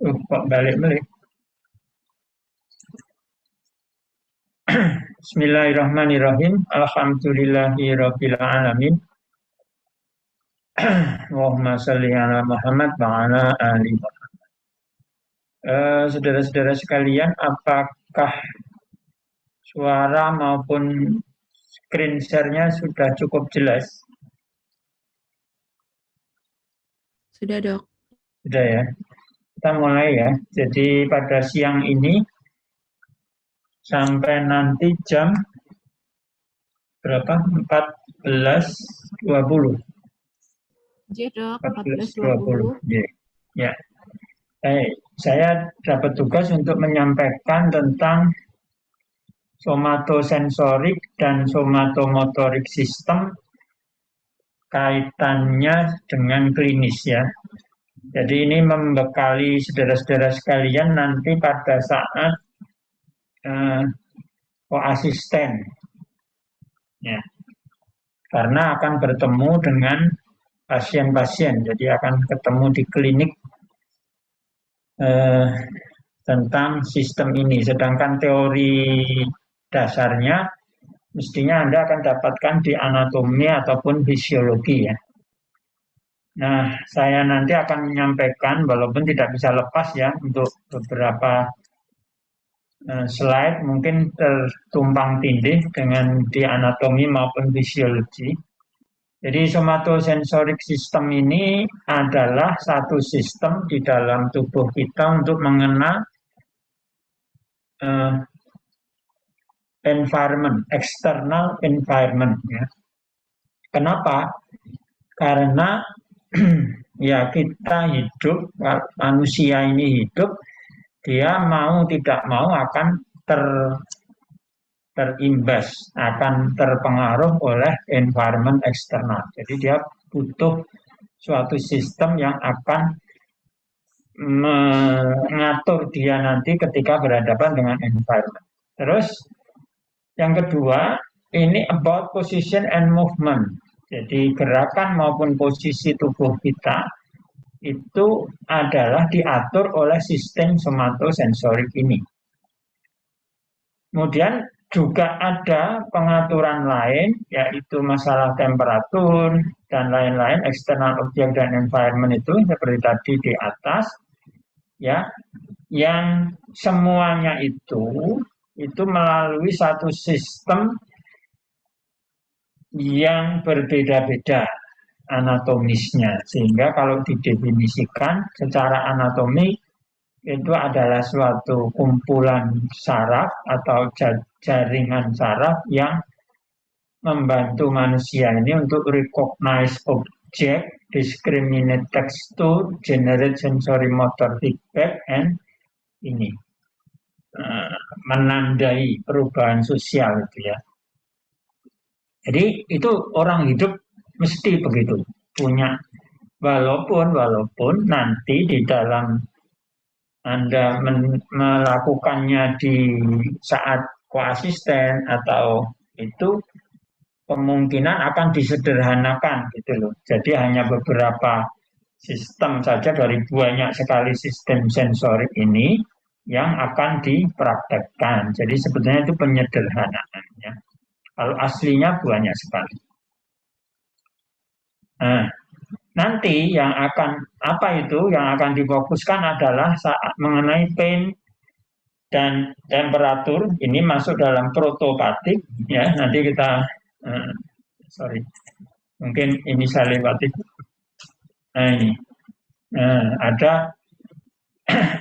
Kok balik-balik. Bismillahirrahmanirrahim. Alhamdulillahirabbil alamin. Allahumma shalli ala Muhammad wa ala ali Muhammad. Saudara-saudara sekalian, apakah suara maupun screen share-nya sudah cukup jelas? Sudah, Dok. Sudah ya. Kita mulai ya. Jadi pada siang ini sampai nanti jam berapa? 14.20. Iya, Dok. 14.20. 14.20. Ya. Saya dapat tugas untuk menyampaikan tentang somatosensorik dan somatomotorik sistem kaitannya dengan klinis ya. Jadi ini membekali saudara-saudara sekalian nanti pada saat koasisten ya. Karena akan bertemu dengan pasien-pasien, jadi akan ketemu di klinik tentang sistem ini. Sedangkan teori dasarnya mestinya Anda akan dapatkan di anatomi ataupun fisiologi ya. Nah, saya nanti akan menyampaikan, walaupun tidak bisa lepas ya, untuk beberapa slide mungkin tertumpang tindih dengan di anatomi maupun fisiologi. Jadi somatosensorik system ini adalah satu sistem di dalam tubuh kita untuk mengenal environment, external environment. Ya. Kenapa? Karena ya kita hidup, manusia ini hidup, dia mau tidak mau akan terimbas, akan terpengaruh oleh environment eksternal. Jadi dia butuh suatu sistem yang akan mengatur dia nanti ketika berhadapan dengan environment. Terus yang kedua, ini about position and movement. Jadi gerakan maupun posisi tubuh kita itu adalah diatur oleh sistem somatosensorik ini. Kemudian juga ada pengaturan lain, yaitu masalah temperatur dan lain-lain, eksternal objek dan environment itu seperti tadi di atas, ya, yang semuanya itu melalui satu sistem yang berbeda-beda anatomisnya, sehingga kalau didefinisikan secara anatomi itu adalah suatu kumpulan saraf atau jaringan saraf yang membantu manusia ini untuk recognize object, discriminate texture, generate sensory motor feedback, and ini menandai perubahan sosial itu ya. Jadi itu orang hidup mesti begitu punya, walaupun nanti di dalam Anda melakukannya di saat koasisten atau itu kemungkinan akan disederhanakan gitu loh. Jadi hanya beberapa sistem saja dari banyak sekali sistem sensorik ini yang akan dipraktekkan. Jadi sebetulnya itu penyederhanaan ya. Kalau aslinya banyak sekali. Nah, nanti yang akan difokuskan adalah saat mengenai pain dan temperatur. Ini masuk dalam protopatik ya. Nanti kita mungkin ini saya lewati. Nah ini ada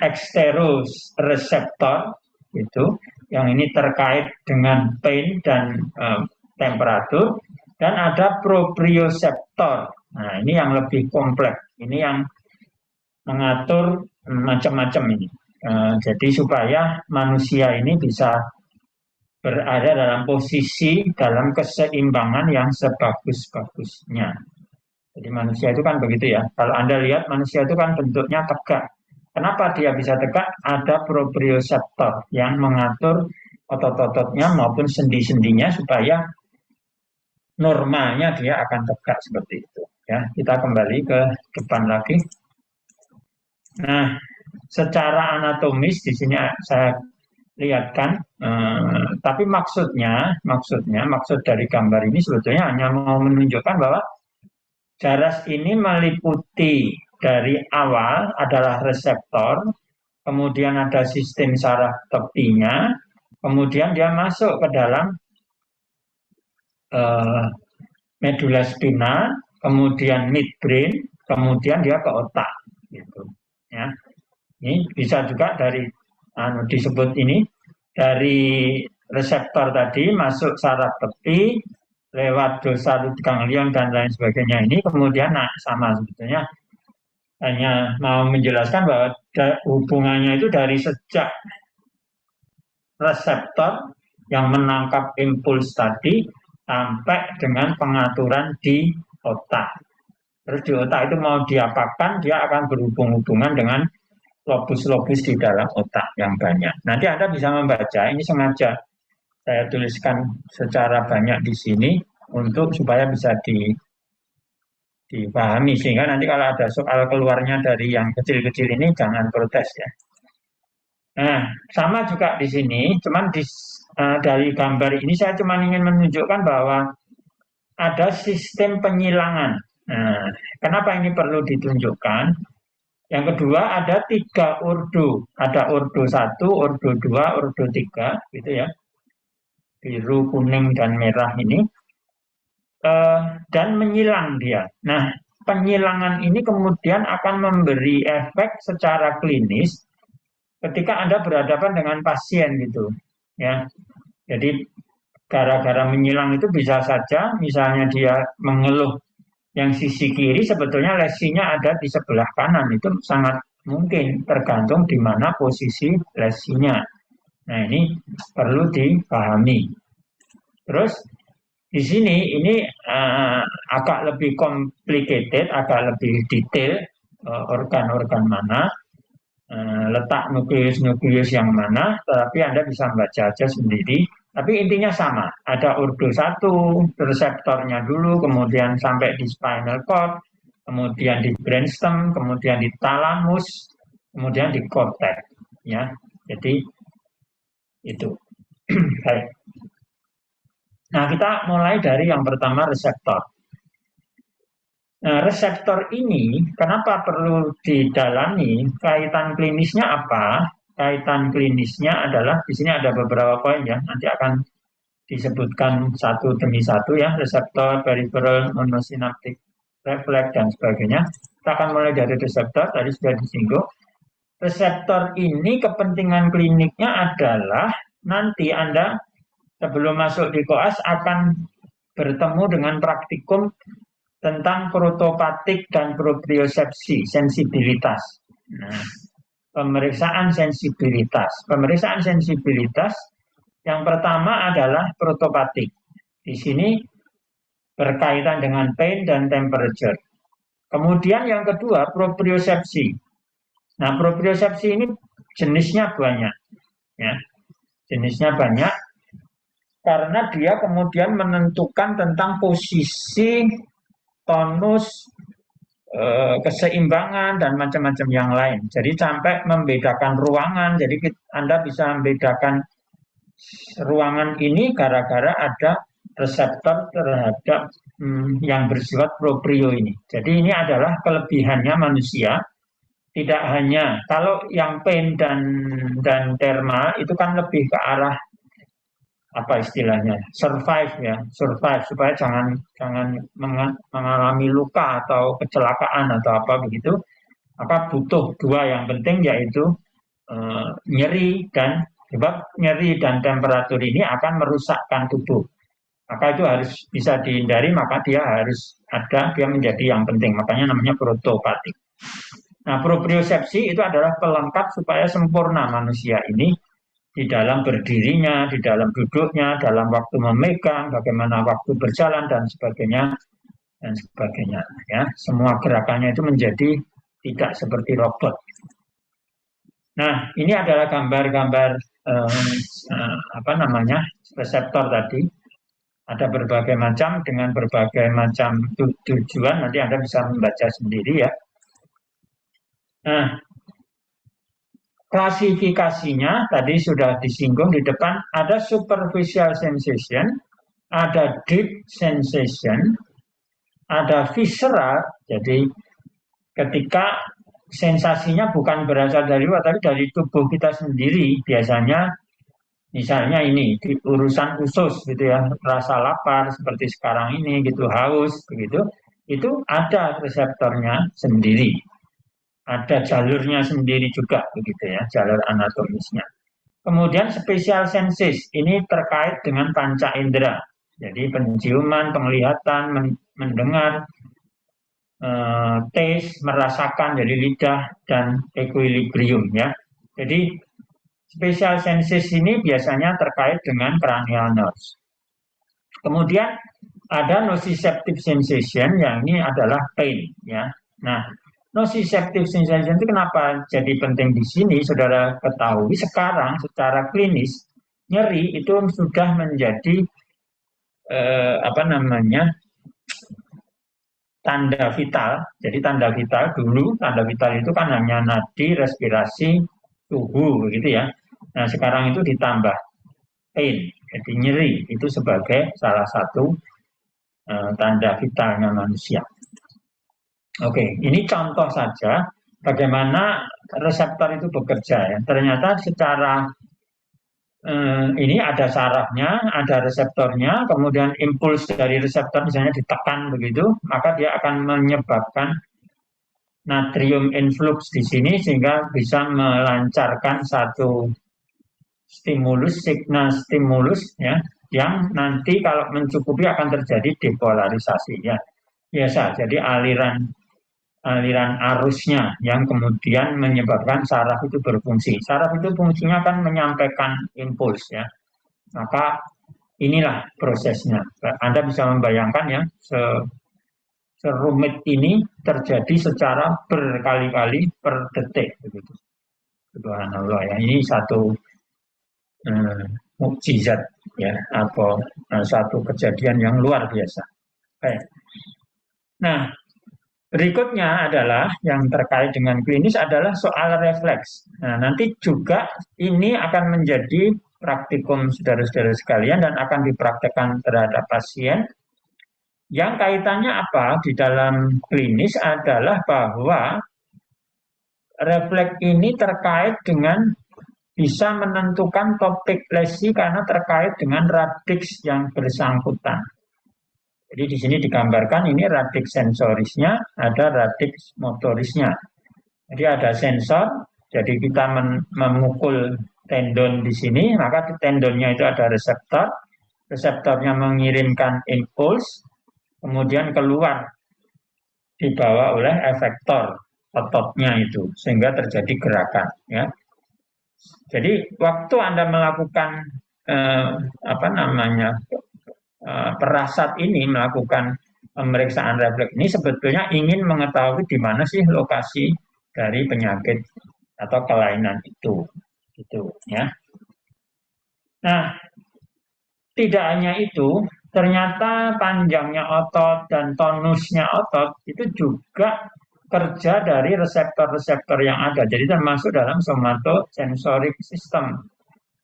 eksteroreseptor itu yang ini terkait dengan pain dan temperatur, dan ada proprioseptor. Nah, ini yang lebih kompleks. Ini yang mengatur macam-macam ini. Jadi supaya manusia ini bisa berada dalam posisi, dalam keseimbangan yang sebagus-bagusnya. Jadi manusia itu kan begitu ya. Kalau Anda lihat manusia itu kan bentuknya tegak. Kenapa dia bisa tegak? Ada proprioseptor yang mengatur otot-ototnya maupun sendi-sendinya supaya normalnya dia akan tegak seperti itu. Ya, kita kembali ke depan lagi. Nah, secara anatomis di sini saya lihatkan, tapi maksud dari gambar ini sebetulnya hanya mau menunjukkan bahwa jaras ini meliputi dari awal adalah reseptor, kemudian ada sistem saraf tepinya, kemudian dia masuk ke dalam medula spina, kemudian midbrain, kemudian dia ke otak, gitu. Ya, ini bisa juga dari disebut ini dari reseptor tadi masuk saraf tepi lewat dorsal ganglion dan lain sebagainya ini, kemudian sama sebetulnya hanya mau menjelaskan bahwa hubungannya itu dari sejak reseptor yang menangkap impuls tadi sampai dengan pengaturan di otak. Terus di otak itu mau diapakan, dia akan berhubung-hubungan dengan lobus-lobus di dalam otak yang banyak. Nanti Anda bisa membaca, ini sengaja saya tuliskan secara banyak di sini untuk supaya bisa dipahami, sehingga nanti kalau ada soal keluarnya dari yang kecil-kecil ini jangan protes ya. Nah, sama juga di sini, cuman dari gambar ini saya cuma ingin menunjukkan bahwa ada sistem penyilangan. Nah, kenapa ini perlu ditunjukkan? Yang kedua ada 3 ordo, ada ordo 1, ordo 2, ordo 3, gitu ya, biru, kuning, dan merah ini, dan menyilang dia. Nah, penyilangan ini kemudian akan memberi efek secara klinis ketika Anda berhadapan dengan pasien gitu, ya. Jadi gara-gara menyilang itu bisa saja, misalnya dia mengeluh yang sisi kiri sebetulnya lesinya ada di sebelah kanan, itu sangat mungkin tergantung di mana posisi lesinya. Nah, ini perlu dipahami. Terus di sini ini agak lebih complicated, agak lebih detail, organ-organ mana, letak nukleus-nukleus yang mana, tetapi Anda bisa membaca aja sendiri. Tapi intinya sama, ada ordo 1, reseptornya dulu, kemudian sampai di spinal cord, kemudian di brainstem, kemudian di thalamus, kemudian di cortex. Ya, jadi itu. Baik. Nah, kita mulai dari yang pertama, reseptor. Nah, reseptor ini kenapa perlu didalami? Kaitan klinisnya apa? Kaitan klinisnya adalah di sini ada beberapa poin ya. Nanti akan disebutkan satu demi satu ya, reseptor, peripheral, monosinaptik, refleks dan sebagainya. Kita akan mulai dari reseptor, tadi sudah disinggung. Reseptor ini kepentingan kliniknya adalah nanti Anda sebelum masuk di koas akan bertemu dengan praktikum tentang protopatik dan propriosepsi, sensibilitas. Nah, pemeriksaan sensibilitas. Pemeriksaan sensibilitas yang pertama adalah protopatik. Di sini berkaitan dengan pain dan temperature. Kemudian yang kedua, propriosepsi. Nah, propriosepsi ini jenisnya banyak. Ya. Jenisnya banyak karena dia kemudian menentukan tentang posisi, tonus, keseimbangan, dan macam-macam yang lain. Jadi sampai membedakan ruangan. Jadi Anda bisa membedakan ruangan ini gara-gara ada reseptor terhadap yang bersifat proprio ini. Jadi ini adalah kelebihannya manusia. Tidak hanya kalau yang pain dan thermal itu kan lebih ke arah apa istilahnya, survive ya, survive supaya jangan mengalami luka atau kecelakaan atau apa begitu. Maka butuh 2 yang penting, yaitu nyeri, dan sebab nyeri dan temperatur ini akan merusakkan tubuh. Maka itu harus bisa dihindari, maka dia harus ada, dia menjadi yang penting. Makanya namanya protopatik. Nah, propriosepsi itu adalah pelengkap supaya sempurna manusia ini di dalam berdirinya, di dalam duduknya, dalam waktu memegang, bagaimana waktu berjalan dan sebagainya dan sebagainya. Ya, semua gerakannya itu menjadi tidak seperti robot. Nah, ini adalah gambar-gambar apa namanya, reseptor tadi. Ada berbagai macam dengan berbagai macam tujuan. Nanti Anda bisa membaca sendiri ya. Nah, klasifikasinya tadi sudah disinggung di depan, ada superficial sensation, ada deep sensation, ada visceral, jadi ketika sensasinya bukan berasal dari luar, tapi dari tubuh kita sendiri, biasanya misalnya ini di urusan usus gitu ya, rasa lapar seperti sekarang ini gitu, haus begitu, itu ada reseptornya sendiri, ada jalurnya sendiri juga begitu ya, jalur anatomisnya. Kemudian spesial senses ini terkait dengan panca indera. Jadi penciuman, penglihatan, mendengar, taste, merasakan, jadi lidah dan equilibrium ya. Jadi spesial senses ini biasanya terkait dengan cranial nerves. Kemudian ada nociceptive sensation yang ini adalah pain ya. Nah, nociceptive sensation itu kenapa jadi penting di sini? Saudara ketahui sekarang secara klinis nyeri itu sudah menjadi apa namanya, tanda vital. Jadi tanda vital dulu, tanda vital itu kan hanya nadi, respirasi, suhu begitu ya. Nah, sekarang itu ditambah pain, jadi nyeri itu sebagai salah satu tanda vitalnya manusia. Oke, ini contoh saja bagaimana reseptor itu bekerja ya. Ternyata secara ini ada sarafnya, ada reseptornya, kemudian impuls dari reseptor misalnya ditekan begitu, maka dia akan menyebabkan natrium influx di sini sehingga bisa melancarkan satu stimulus, signal stimulus ya, yang nanti kalau mencukupi akan terjadi depolarisasi ya. Biasa, jadi aliran arusnya yang kemudian menyebabkan saraf itu berfungsi. Saraf itu fungsinya kan menyampaikan impuls ya. Maka inilah prosesnya. Anda bisa membayangkan ya, serumit ini terjadi secara berkali-kali per detik begitu. Subhanallah ya. Ini satu mukjizat ya, atau satu kejadian yang luar biasa. Baik. Nah, berikutnya adalah yang terkait dengan klinis adalah soal refleks. Nah, nanti juga ini akan menjadi praktikum saudara-saudara sekalian dan akan dipraktekkan terhadap pasien. Yang kaitannya apa di dalam klinis adalah bahwa refleks ini terkait dengan bisa menentukan topik lesi karena terkait dengan radix yang bersangkutan. Jadi di sini digambarkan ini radix sensorisnya, ada radix motorisnya. Jadi ada sensor, jadi kita memukul tendon di sini, maka di tendonnya itu ada reseptor, reseptornya mengirimkan impuls, kemudian keluar dibawa oleh efektor ototnya itu, sehingga terjadi gerakan. Ya. Jadi waktu Anda melakukan perasat ini, melakukan pemeriksaan refleks ini sebetulnya ingin mengetahui di mana sih lokasi dari penyakit atau kelainan itu, gitu ya. Nah, tidak hanya itu, ternyata panjangnya otot dan tonusnya otot itu juga kerja dari reseptor-reseptor yang ada. Jadi termasuk dalam somatosensorik system.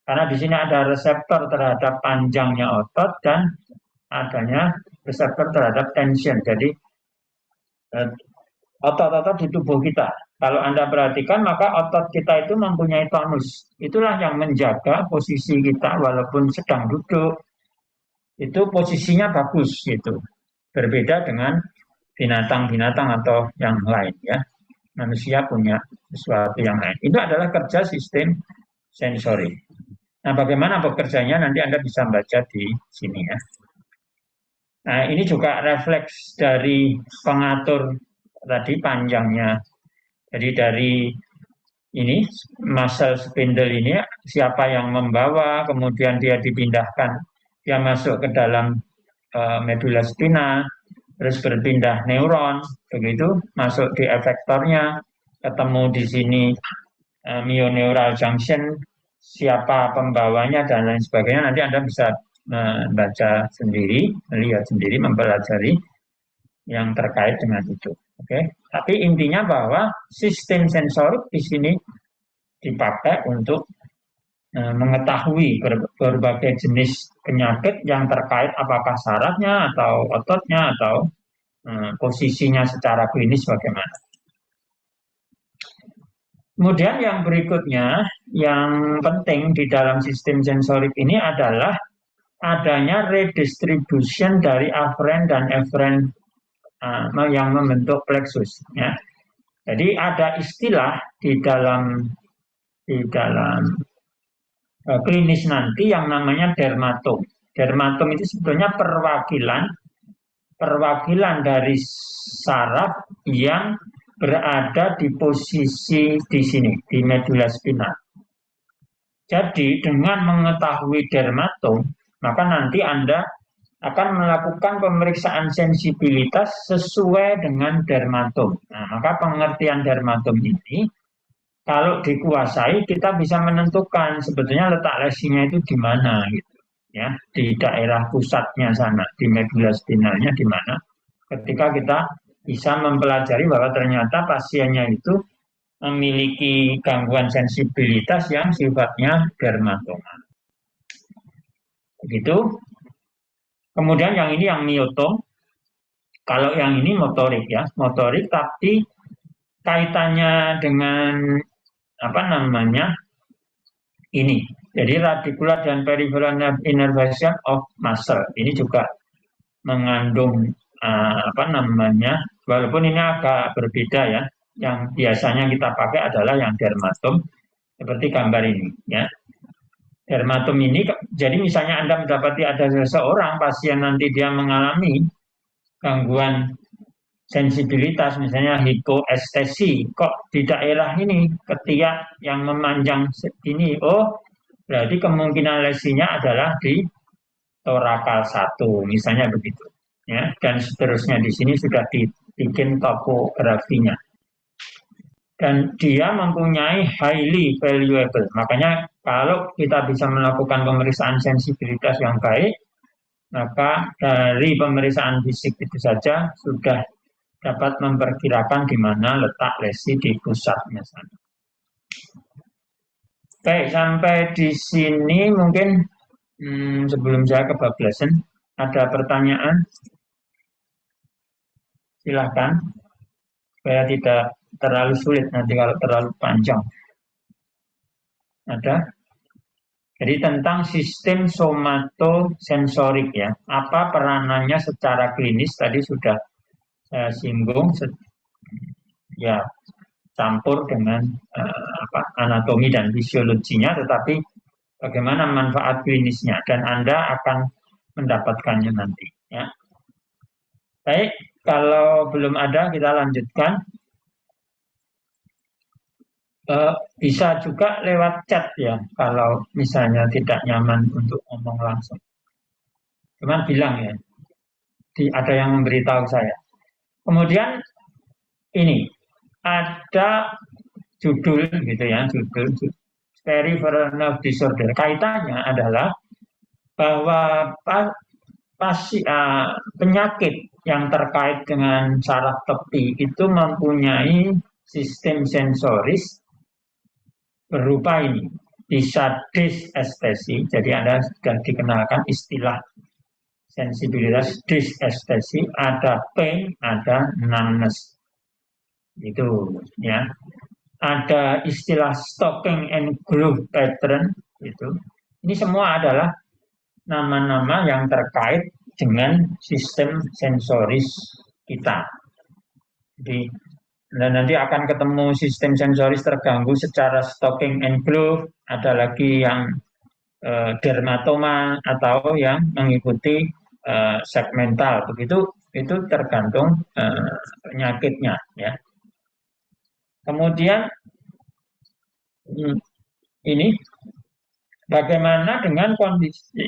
Karena di sini ada reseptor terhadap panjangnya otot dan adanya reseptor terhadap tension. Jadi otot-otot di tubuh kita. Kalau Anda perhatikan, maka otot kita itu mempunyai tonus. Itulah yang menjaga posisi kita walaupun sedang duduk. Itu posisinya bagus gitu. Berbeda dengan binatang-binatang atau yang lain ya. Manusia punya sesuatu yang lain. Itu adalah kerja sistem sensori. Nah, bagaimana bekerjanya nanti Anda bisa baca di sini ya. Nah, ini juga refleks dari pengatur tadi panjangnya. Jadi dari ini muscle spindle ini siapa yang membawa, kemudian dia dipindahkan, dia masuk ke dalam medula spina, terus berpindah neuron, begitu masuk di efektornya, ketemu di sini mioneural junction, siapa pembawanya dan lain sebagainya. Nanti Anda bisa membaca sendiri, melihat sendiri, mempelajari yang terkait dengan itu. Oke, tapi intinya bahwa sistem sensorik di sini dipakai untuk mengetahui berbagai jenis penyakit yang terkait apakah sarafnya atau ototnya atau posisinya secara klinis bagaimana. Kemudian yang berikutnya, yang penting di dalam sistem sensorik ini adalah adanya redistribution dari afferent dan efferent yang membentuk plexus. Ya. Jadi ada istilah di dalam klinis nanti yang namanya dermatom. Dermatom itu sebetulnya perwakilan dari saraf yang berada di posisi di sini, di medula spinal. Jadi dengan mengetahui dermatom, maka nanti Anda akan melakukan pemeriksaan sensibilitas sesuai dengan dermatom. Nah, maka pengertian dermatom ini kalau dikuasai kita bisa menentukan sebetulnya letak lesinya itu di mana gitu. Ya, di daerah pusatnya sana, di medula spinalnya di mana. Ketika kita bisa mempelajari bahwa ternyata pasiennya itu memiliki gangguan sensibilitas yang sifatnya dermatoma. Begitu. Kemudian yang ini yang miotom. Kalau yang ini motorik ya, motorik tapi kaitannya dengan apa namanya? Ini. Jadi radicular dan peripheral innervation of muscle. Ini juga mengandung apa namanya? Walaupun ini agak berbeda ya. Yang biasanya kita pakai adalah yang dermatom seperti gambar ini ya. Dermatom ini, jadi misalnya Anda mendapati ada seseorang pasien nanti dia mengalami gangguan sensibilitas, misalnya hipoestesi, kok di daerah ini ketiak yang memanjang ini, oh berarti kemungkinan lesinya adalah di torakal 1, misalnya begitu. Ya, dan seterusnya di sini sudah dibikin topografinya. Dan dia mempunyai highly valuable. Makanya kalau kita bisa melakukan pemeriksaan sensibilitas yang baik, maka dari pemeriksaan fisik itu saja sudah dapat memperkirakan di mana letak lesi di pusatnya sana. Baik, sampai di sini mungkin sebelum saya kebablasan, ada pertanyaan? Silahkan, supaya tidak terlalu sulit nanti kalau terlalu panjang. Ada? Jadi tentang sistem somatosensorik ya, apa peranannya secara klinis tadi sudah saya singgung, ya campur dengan anatomi dan fisiologinya, tetapi bagaimana manfaat klinisnya dan Anda akan mendapatkannya nanti. Ya. Baik, kalau belum ada kita lanjutkan. Bisa juga lewat chat ya, kalau misalnya tidak nyaman untuk ngomong langsung. Cuman bilang ya, ada yang memberitahu saya. Kemudian ini ada judul gitu ya, judul peripheral nerve disorder. Kaitannya adalah bahwa penyakit yang terkait dengan saraf tepi itu mempunyai sistem sensoris berupa ini, bisa dysestesi, jadi Anda sudah dikenalkan istilah sensibilitas dysestesi, ada pain, ada numbness, itu ya. Ada istilah stocking and groove pattern, itu. Ini semua adalah nama-nama yang terkait dengan sistem sensoris kita. Jadi dan nanti akan ketemu sistem sensoris terganggu secara stocking and groove, ada lagi yang dermatoma atau yang mengikuti segmental, begitu itu tergantung penyakitnya ya. Kemudian ini bagaimana dengan kondisi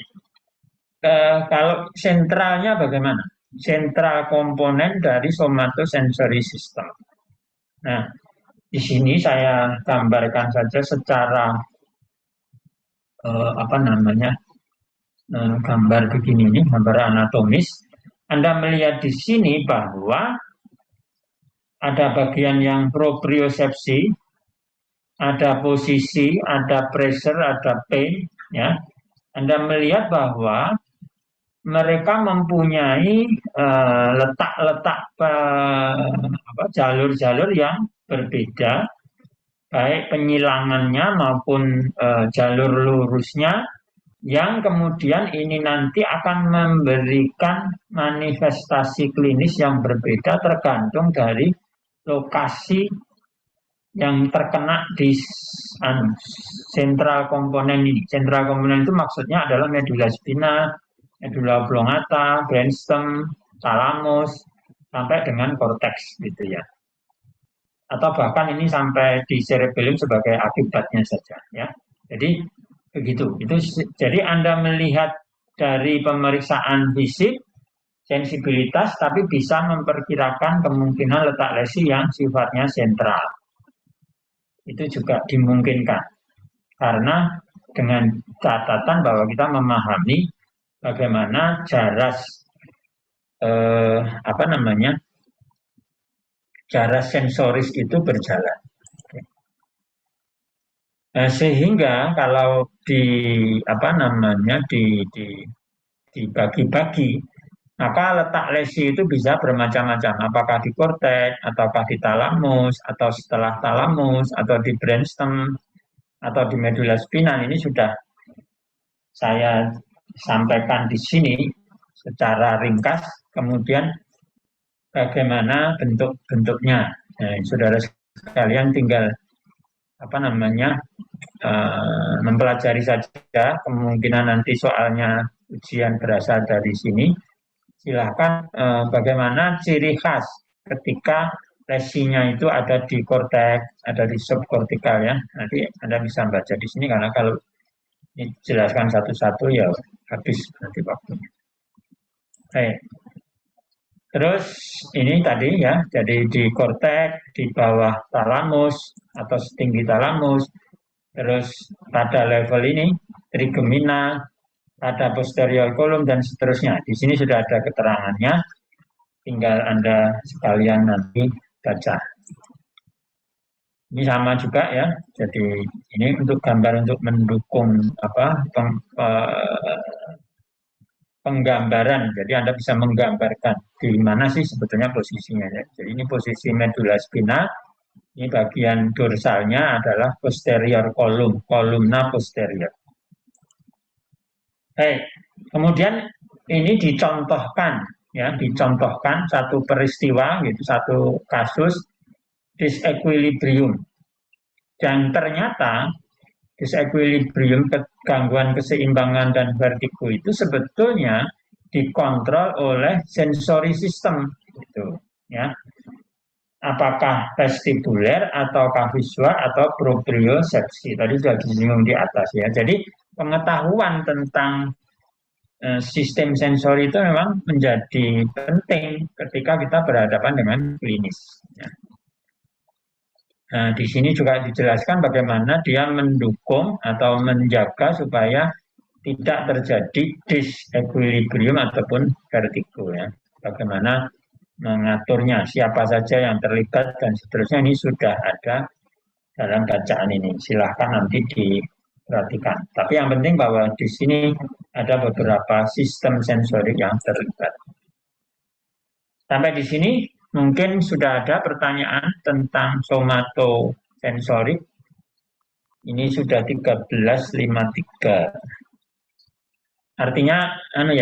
kalau sentralnya bagaimana? Sentral komponen dari somatosensory system. Nah, di sini saya gambarkan saja secara gambar begini ini, gambar anatomis. Anda melihat di sini bahwa ada bagian yang propriosepsi, ada posisi, ada pressure, ada pain, ya. Anda melihat bahwa mereka mempunyai letak-letak jalur-jalur yang berbeda, baik penyilangannya maupun jalur lurusnya, yang kemudian ini nanti akan memberikan manifestasi klinis yang berbeda tergantung dari lokasi yang terkena di sentral komponen ini. Sentral komponen itu maksudnya adalah medula spina, medula oblongata, brainstem, thalamus, sampai dengan korteks gitu ya. Atau bahkan ini sampai di cerebellum sebagai akibatnya saja ya. Jadi begitu. Jadi Anda melihat dari pemeriksaan fisik sensibilitas tapi bisa memperkirakan kemungkinan letak lesi yang sifatnya sentral. Itu juga dimungkinkan. Karena dengan catatan bahwa kita memahami bagaimana jaras jaras sensoris itu berjalan. Sehingga kalau dibagi-bagi, maka letak lesi itu bisa bermacam-macam. Apakah di korteks, ataukah di talamus, atau setelah talamus, atau di brainstem, atau di medula spinal. Ini sudah saya sampaikan di sini secara ringkas. Kemudian bagaimana bentuk-bentuknya. Nah, saudara sekalian tinggal mempelajari saja, kemungkinan nanti soalnya ujian berasal dari sini. Silahkan bagaimana ciri khas ketika lesinya itu ada di korteks, ada di subkortikal ya. Nanti Anda bisa baca di sini karena kalau dijelaskan satu-satu ya habis nanti waktunya. Baik. Terus ini tadi ya, jadi di korteks, di bawah talamus atau setinggi talamus, terus pada level ini trigemina, pada posterior kolum dan seterusnya. Di sini sudah ada keterangannya, tinggal Anda sekalian nanti baca. Ini sama juga ya, jadi ini untuk gambar untuk mendukung penggambaran. Jadi Anda bisa menggambarkan di mana sih sebetulnya posisinya ya. Jadi ini posisi medula spina, ini bagian dorsalnya adalah posterior kolum, kolumna posterior. Kemudian ini dicontohkan ya, dicontohkan satu peristiwa gitu, satu kasus disequilibrium. Dan ternyata disequilibrium, gangguan keseimbangan dan vertigo itu sebetulnya dikontrol oleh sensory system gitu ya. Apakah vestibuler ataukah visual atau propriosepsi, tadi sudah disinggung di atas ya. Jadi pengetahuan tentang sistem sensori itu memang menjadi penting ketika kita berhadapan dengan klinis ya. Nah, di sini juga dijelaskan bagaimana dia mendukung atau menjaga supaya tidak terjadi disequilibrium ataupun vertigo ya. Bagaimana mengaturnya, siapa saja yang terlibat dan seterusnya, ini sudah ada dalam bacaan ini. Silahkan nanti diperhatikan. Tapi yang penting bahwa di sini ada beberapa sistem sensorik yang terlibat. Sampai di sini mungkin sudah ada pertanyaan tentang somatosensorik. Ini sudah 13.53. Artinya,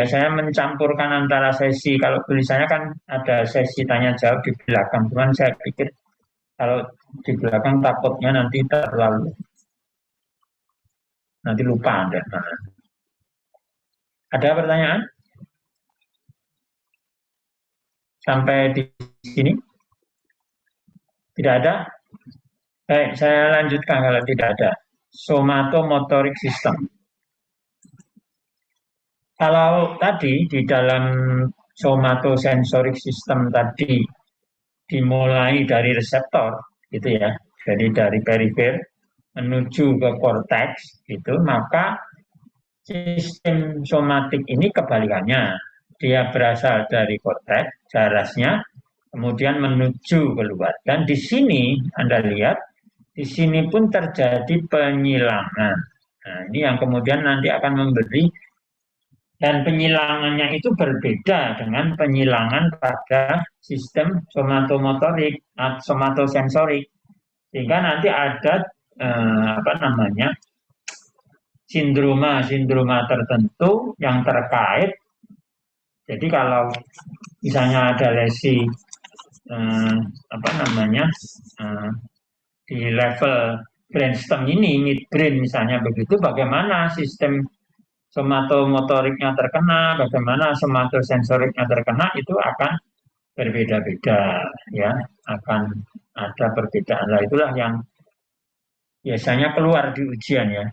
saya mencampurkan antara sesi, kalau tulisannya kan ada sesi tanya jawab di belakang. Cuman saya pikir kalau di belakang takutnya nanti terlalu, nanti lupa Anda. Ada pertanyaan? Sampai di sini? Tidak ada? Baik, saya lanjutkan kalau tidak ada. Somatomotorik system. Kalau tadi di dalam somatosensorik system tadi dimulai dari reseptor, gitu ya, jadi dari perifer menuju ke korteks, gitu, maka sistem somatik ini kebalikannya. Dia berasal dari korteks, jarasnya, kemudian menuju keluar. Dan di sini Anda lihat di sini pun terjadi penyilangan. Nah, ini yang kemudian nanti akan memberi, dan penyilangannya itu berbeda dengan penyilangan pada sistem somatomotorik, somatosensorik. Sehingga nanti ada sindroma tertentu yang terkait. Jadi kalau misalnya ada lesi di level brainstem ini, midbrain misalnya begitu, bagaimana sistem somatomotoriknya terkena, bagaimana somatosensoriknya terkena, itu akan berbeda-beda, ya, akan ada perbedaan. Nah, itulah yang biasanya keluar di ujian, ya.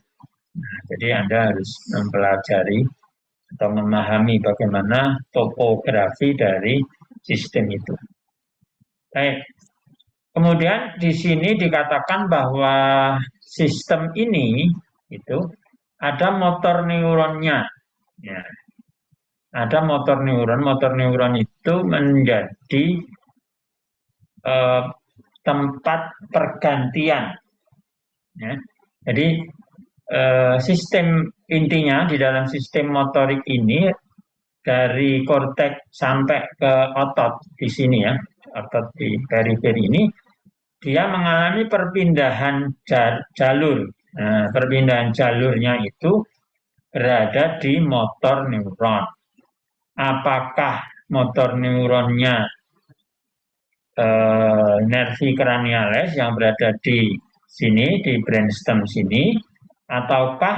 Nah, jadi Anda harus mempelajari atau memahami bagaimana topografi dari sistem itu. Baik. Kemudian di sini dikatakan bahwa sistem ini itu ada motor neuronnya. Ya. Ada motor neuron. Motor neuron itu menjadi tempat pergantian. Ya. Jadi sistem intinya di dalam sistem motorik ini dari korteks sampai ke otot di sini, ya, otot di periferi ini, dia mengalami perpindahan jalur. Nah, perpindahan jalurnya itu berada di motor neuron. Apakah motor neuronnya nervi cranialis yang berada di sini, di brainstem sini, ataukah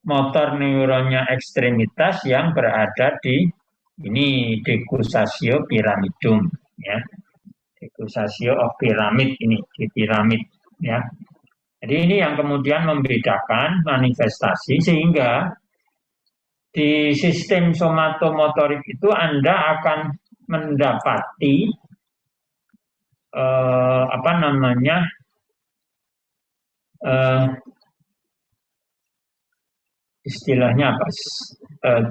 motor neuronnya ekstremitas yang berada di ini, decussatio pyramidum, ya. Decussatio of pyramid ini, di piramid, ya. Jadi ini yang kemudian membedakan manifestasi, sehingga di sistem somatomotorik itu Anda akan mendapati istilahnya apa?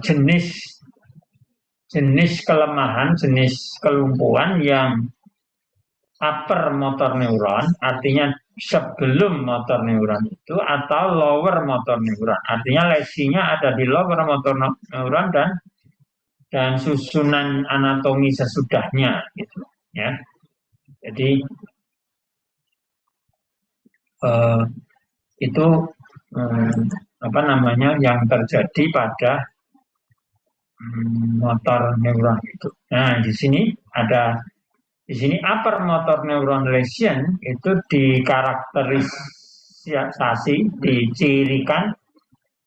Jenis kelemahan, jenis kelumpuhan yang upper motor neuron, artinya sebelum motor neuron itu, atau lower motor neuron, artinya lesinya ada di lower motor neuron dan susunan anatomi sesudahnya, gitu, ya. Jadi itu yang terjadi pada motor neuron itu. Nah, di sini upper motor neuron lesion itu dikarakterisasi, dicirikan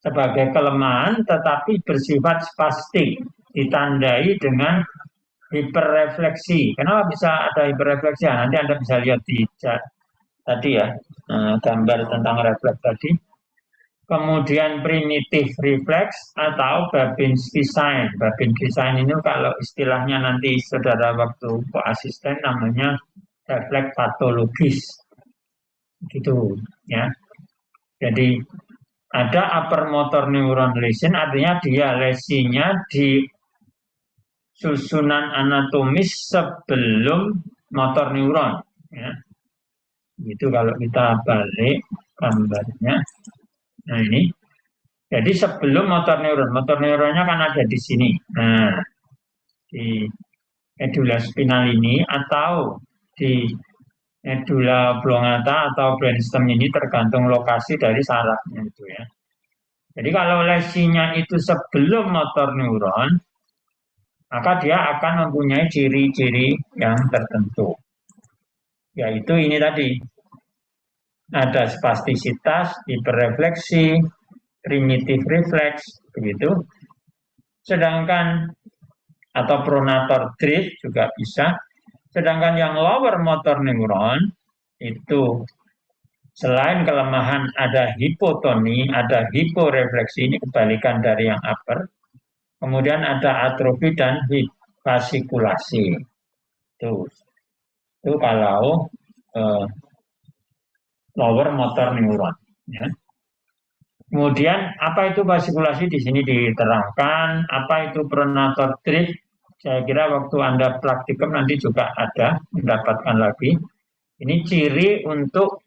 sebagai kelemahan tetapi bersifat spastik, ditandai dengan hiperrefleksi. Kenapa bisa ada hiperrefleksi? Nanti Anda bisa lihat di tadi, ya, gambar tentang refleks tadi. Kemudian primitif refleks atau Babinski sign. Babinski sign ini kalau istilahnya nanti saudara waktu asisten namanya refleks patologis, gitu, ya. Jadi ada upper motor neuron lesion, artinya dia lesinya di susunan anatomis sebelum motor neuron, ya. Itu kalau kita balik gambarnya. Nah, ini. Jadi sebelum motor neuronnya kan ada di sini. Nah, di medula spinal ini atau di medula oblongata atau brainstem ini, tergantung lokasi dari sarafnya itu, ya. Jadi kalau lesinya itu sebelum motor neuron, maka dia akan mempunyai ciri-ciri yang tertentu. Yaitu ini tadi. Ada spastisitas, hiperrefleksi, primitif refleks, begitu. Sedangkan atau pronator drift juga bisa. Sedangkan yang lower motor neuron itu selain kelemahan ada hipotoni, ada hiporefleksi, ini kebalikan dari yang upper. Kemudian ada atrofi dan fasikulasi. Itu kalau lower motor neuron, ya. Kemudian apa itu fasikulasi, di sini diterangkan. Apa itu pronator drift? Saya kira waktu Anda praktikum nanti juga ada mendapatkan lagi. Ini ciri untuk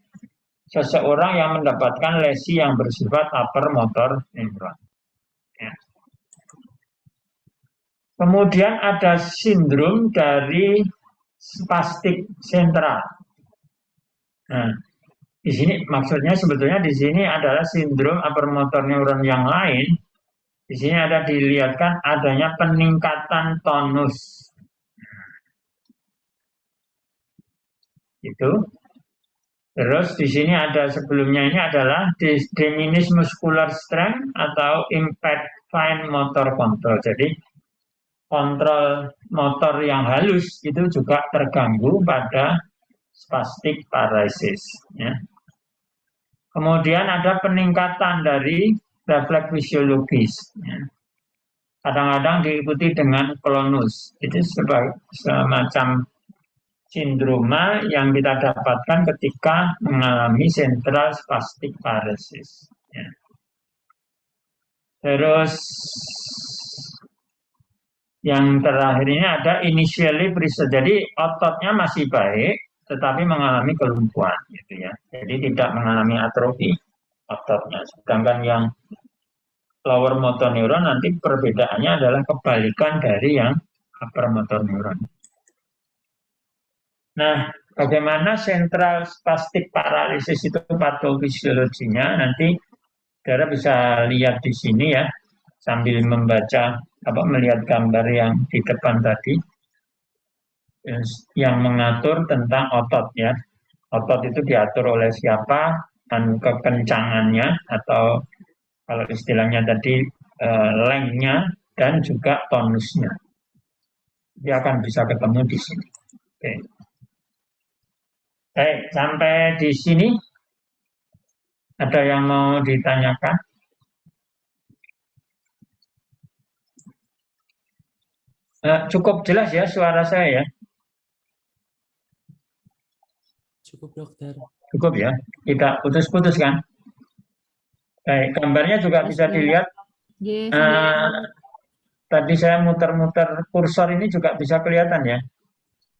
seseorang yang mendapatkan lesi yang bersifat upper motor neuron. Ya. Kemudian ada sindrom dari spastik sentral. Nah, di sini maksudnya sebetulnya di sini adalah sindrom upper motor neuron yang lain. Di sini ada dilihatkan adanya peningkatan tonus. Itu. Terus di sini ada sebelumnya ini adalah diminished muscular strength atau impaired fine motor control. Jadi kontrol motor yang halus itu juga terganggu pada spastic paralysis. Ya. Kemudian ada peningkatan dari refleks fisiologis. Ya. Kadang-kadang diikuti dengan klonus. Itu semacam sindroma yang kita dapatkan ketika mengalami central spastic paralysis. Ya. Terus yang terakhir ini ada initially preserved. Jadi ototnya masih baik, tetapi mengalami kelumpuhan, gitu ya. Jadi tidak mengalami atrofi ototnya. Sedangkan yang lower motor neuron nanti perbedaannya adalah kebalikan dari yang upper motor neuron. Nah, bagaimana central spastic paralysis itu patofisiologinya nanti saudara bisa lihat di sini ya sambil membaca melihat gambar yang di depan tadi yang mengatur tentang otot ya. Otot itu diatur oleh siapa dan kekencangannya atau kalau istilahnya tadi lengthnya dan juga tonusnya. Dia akan bisa ketemu di sini. Oke. Baik, sampai di sini ada yang mau ditanyakan? Cukup jelas ya suara saya ya? Cukup dokter. Cukup ya? Tidak putus-putus kan? Baik, gambarnya juga bisa dilihat. Tadi saya muter-muter kursor ini juga bisa kelihatan ya?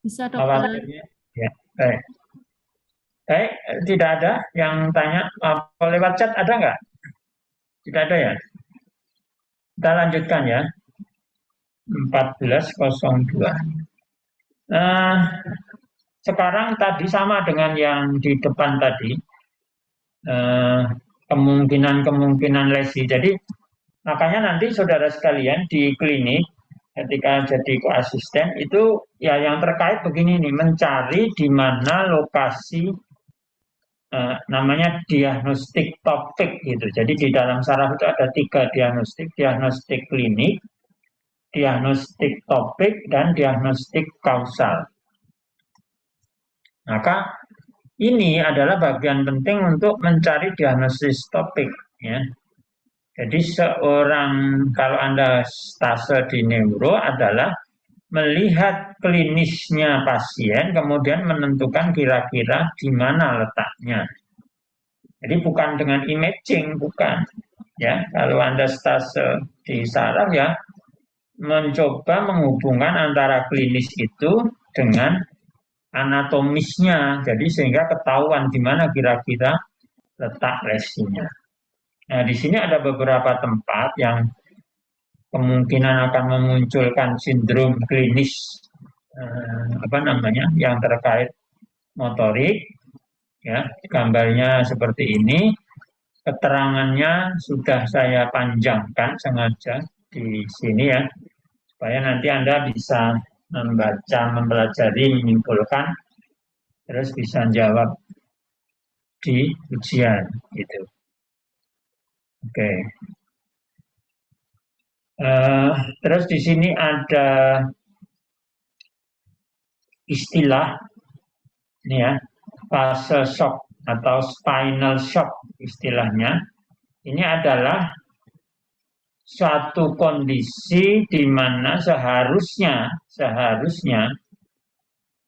Bisa dokter. Ya, baik. Baik, tidak ada yang tanya. Lewat chat ada nggak? Tidak ada ya? Kita lanjutkan ya. 14.02. Sekarang tadi sama dengan yang di depan tadi. Kemungkinan lesi. Jadi makanya nanti saudara sekalian di klinik ketika jadi koasisten itu ya yang terkait begini nih, mencari di mana lokasi namanya diagnostik topik gitu. Jadi di dalam saraf itu ada 3 diagnostik klinik, diagnostik topik, dan diagnostik kausal. Maka ini adalah bagian penting untuk mencari diagnosis topik ya. Jadi kalau Anda stase di neuro adalah melihat klinisnya pasien, kemudian menentukan kira-kira di mana letaknya. Jadi bukan dengan imaging, bukan. Ya, kalau Anda stase di saraf ya, mencoba menghubungkan antara klinis itu dengan anatomisnya. Jadi sehingga ketahuan di mana kira-kira letak lesinya. Nah, di sini ada beberapa tempat yang kemungkinan akan memunculkan sindrom klinis yang terkait motorik ya. Gambarnya seperti ini, keterangannya sudah saya panjangkan sengaja di sini ya supaya nanti Anda bisa membaca, mempelajari, menyimpulkan terus bisa jawab di ujian gitu. Oke. Terus di sini ada istilah ini ya, fase shock atau spinal shock istilahnya. Ini adalah suatu kondisi di mana seharusnya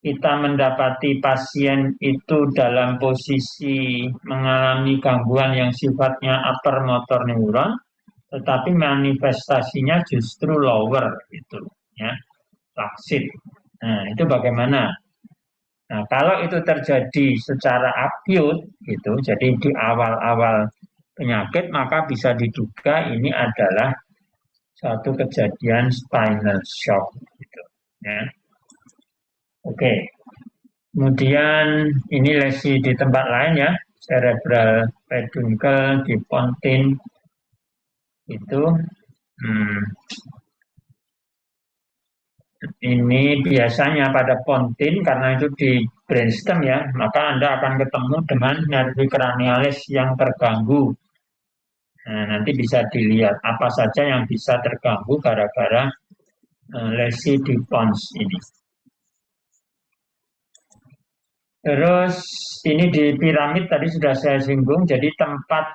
kita mendapati pasien itu dalam posisi mengalami gangguan yang sifatnya upper motor neuron, tetapi manifestasinya justru lower gitu ya, flaccid. Nah, itu bagaimana? Nah, kalau itu terjadi secara akut, gitu, jadi di awal-awal penyakit, maka bisa diduga ini adalah suatu kejadian spinal shock. Gitu, ya. Oke, kemudian ini lesi di tempat lain ya, cerebral peduncle di pontin itu. Ini biasanya pada pontin karena itu di brainstem ya, maka Anda akan ketemu dengan nervi cranialis yang terganggu. Nah, nanti bisa dilihat apa saja yang bisa terganggu gara-gara lesi di pons ini. Terus ini di piramid tadi sudah saya singgung, jadi tempat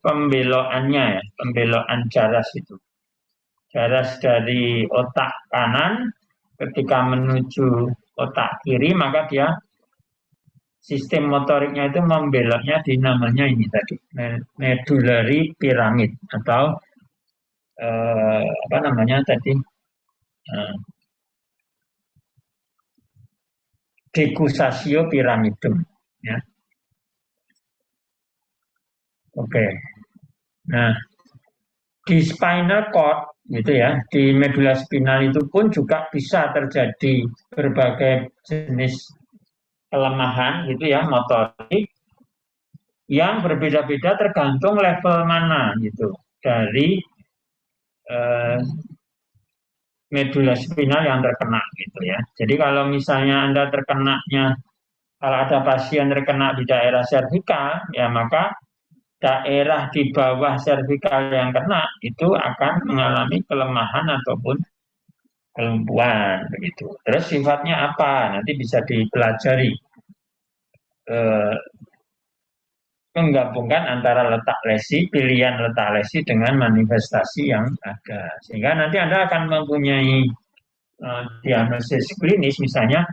pembelokannya ya, pembelokan jaras itu. Jaras dari otak kanan ketika menuju otak kiri, maka dia sistem motoriknya itu membeloknya di namanya ini tadi, medullary pyramid atau apa namanya tadi, decussatio pyramidum. Ya. Oke. Nah, di spinal cord gitu ya, di medula spinal itu pun juga bisa terjadi berbagai jenis kelemahan gitu ya, motorik yang berbeda-beda tergantung level mana gitu dari medula spinal yang terkena gitu ya. Jadi kalau misalnya Anda terkenanya, kalau ada pasien terkena di daerah servikal, ya maka daerah di bawah servikal yang kena itu akan mengalami kelemahan ataupun kelumpuhan begitu. Terus sifatnya apa? Nanti bisa dipelajari. Menggabungkan antara letak lesi, pilihan letak lesi dengan manifestasi yang ada. Sehingga nanti Anda akan mempunyai diagnosis klinis, misalnya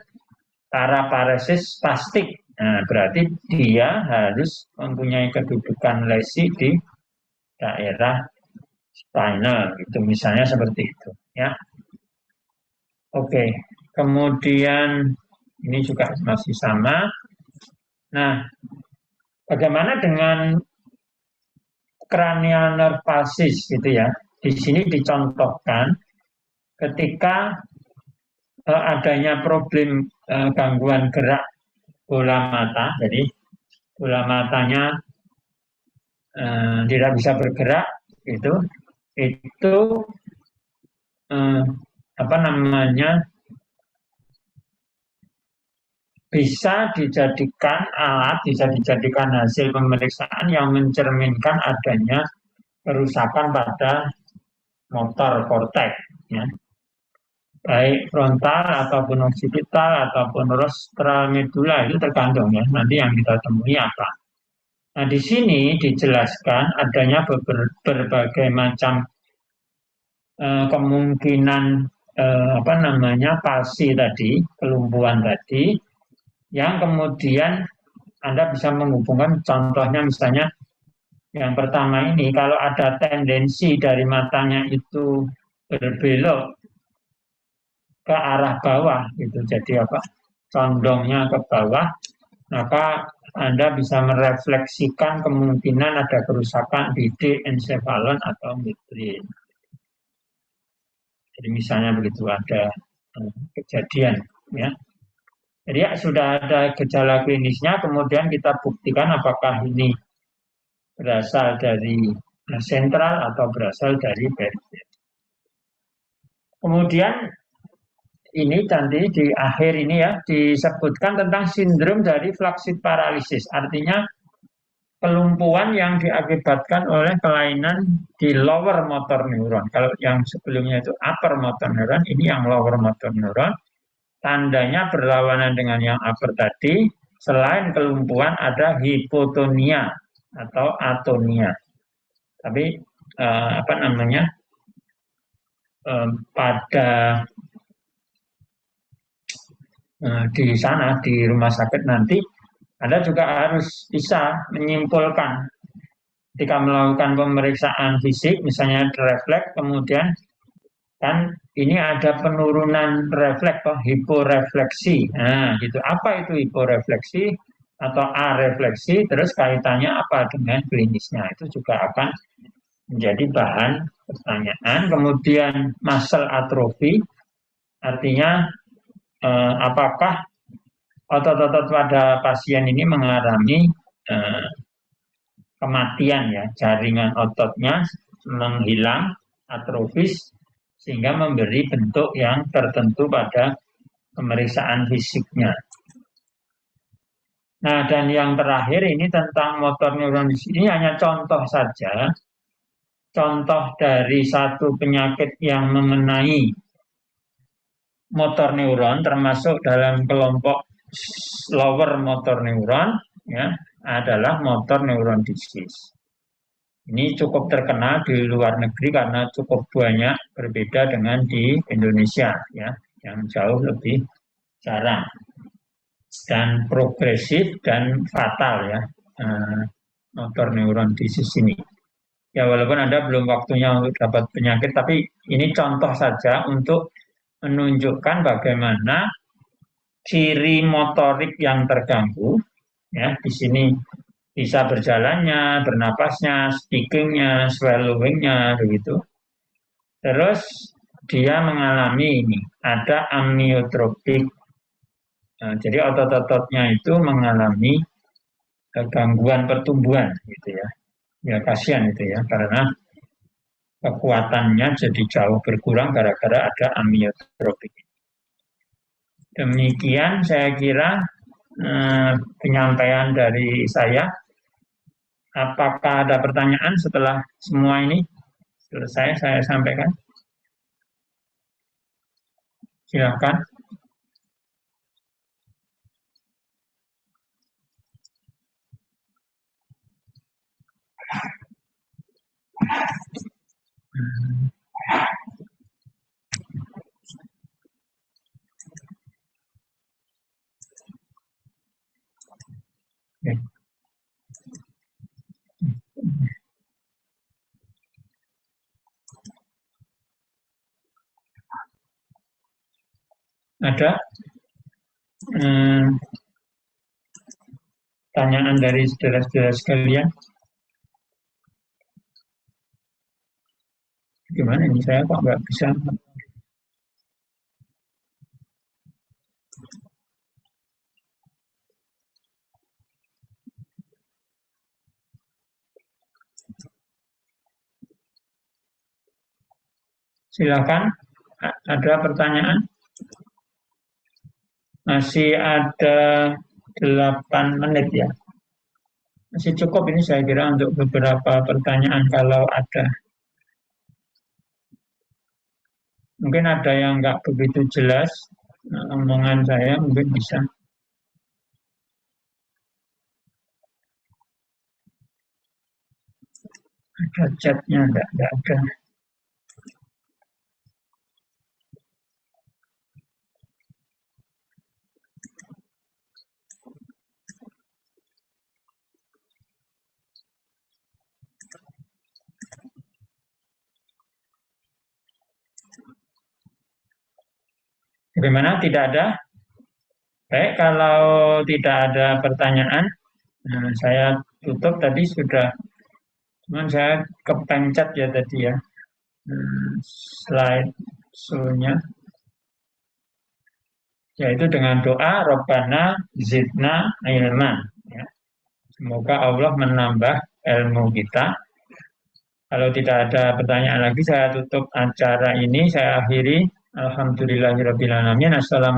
paraparesis spastik. Nah, berarti dia harus mempunyai kedudukan lesi di daerah spinal, itu misalnya seperti itu. Ya, oke. Kemudian ini juga masih sama. Nah, bagaimana dengan cranial nerve palsy gitu ya. Di sini dicontohkan ketika adanya problem gangguan gerak bola mata, jadi bola matanya tidak bisa bergerak, itu apa namanya, bisa dijadikan alat, bisa dijadikan hasil pemeriksaan yang mencerminkan adanya kerusakan pada motor korteks, ya. Baik frontal ataupun occipital ataupun rostral medula, itu tergantung ya, nanti yang kita temui apa. Nah, di sini dijelaskan adanya berbagai macam kemungkinan apa namanya, palsi tadi, kelumpuhan tadi, yang kemudian Anda bisa menghubungkan, contohnya misalnya yang pertama ini, kalau ada tendensi dari matanya itu berbelok ke arah bawah, gitu, jadi apa, condongnya ke bawah, maka Anda bisa merefleksikan kemungkinan ada kerusakan di diencephalon atau midbrain. Jadi misalnya begitu ada kejadian, ya. Jadi ya, sudah ada gejala klinisnya, kemudian kita buktikan apakah ini berasal dari sentral atau berasal dari perifer. Kemudian ini nanti di akhir ini ya disebutkan tentang sindrom dari flaccid paralysis, artinya kelumpuhan yang diakibatkan oleh kelainan di lower motor neuron. Kalau yang sebelumnya itu upper motor neuron, ini yang lower motor neuron. Tandanya berlawanan dengan yang upper tadi. Selain kelumpuhan ada hipotonia atau atonia. Tapi apa namanya, pada di sana di rumah sakit nanti Anda juga harus bisa menyimpulkan ketika melakukan pemeriksaan fisik, misalnya refleks, kemudian kan ini ada penurunan refleks, hiporefleksi. Nah, gitu. Apa itu hiporefleksi atau arefleksi? Terus kaitannya apa dengan klinisnya? Itu juga akan menjadi bahan pertanyaan. Kemudian muscle atrophy, artinya apakah otot-otot pada pasien ini mengalami kematian ya, jaringan ototnya menghilang, atrofis, sehingga memberi bentuk yang tertentu pada pemeriksaan fisiknya. Nah, dan yang terakhir ini tentang motor neuron di sini hanya contoh saja, contoh dari satu penyakit yang mengenai motor neuron, termasuk dalam kelompok lower motor neuron, ya, adalah motor neuron disease. Ini cukup terkenal di luar negeri karena cukup banyak, berbeda dengan di Indonesia, ya, yang jauh lebih jarang dan progresif dan fatal, ya, motor neuron disease ini. Ya, walaupun Anda belum waktunya untuk dapat penyakit, tapi ini contoh saja untuk menunjukkan bagaimana ciri motorik yang terganggu, ya, di sini bisa berjalannya, bernapasnya, speakingnya, swallowingnya, begitu. Terus dia mengalami ini, ada amniotropik. Nah, jadi otot-ototnya itu mengalami gangguan pertumbuhan, gitu ya. Ya kasihan itu ya, karena kekuatannya jadi jauh berkurang gara-gara ada amniotropik. Demikian saya kira penyampaian dari saya. Apakah ada pertanyaan setelah semua ini selesai saya sampaikan? Silakan. Ada pertanyaan dari saudara-saudara sekalian? Gimana ini saya kok nggak bisa? Silakan, ada pertanyaan? Masih ada 8 menit ya. Masih cukup ini saya kira untuk beberapa pertanyaan kalau ada. Mungkin ada yang nggak begitu jelas omongan saya, mungkin bisa. Ada chatnya, enggak ada. Bagaimana? Tidak ada? Baik, kalau tidak ada pertanyaan, saya tutup tadi sudah, cuman saya kepencet ya tadi ya, slide show-nya, yaitu dengan doa Rabbana zidna ilman. Ya. Semoga Allah menambah ilmu kita. Kalau tidak ada pertanyaan lagi, saya tutup acara ini, saya akhiri. Alhamdulillahirrabbilalamin. Assalamualaikum.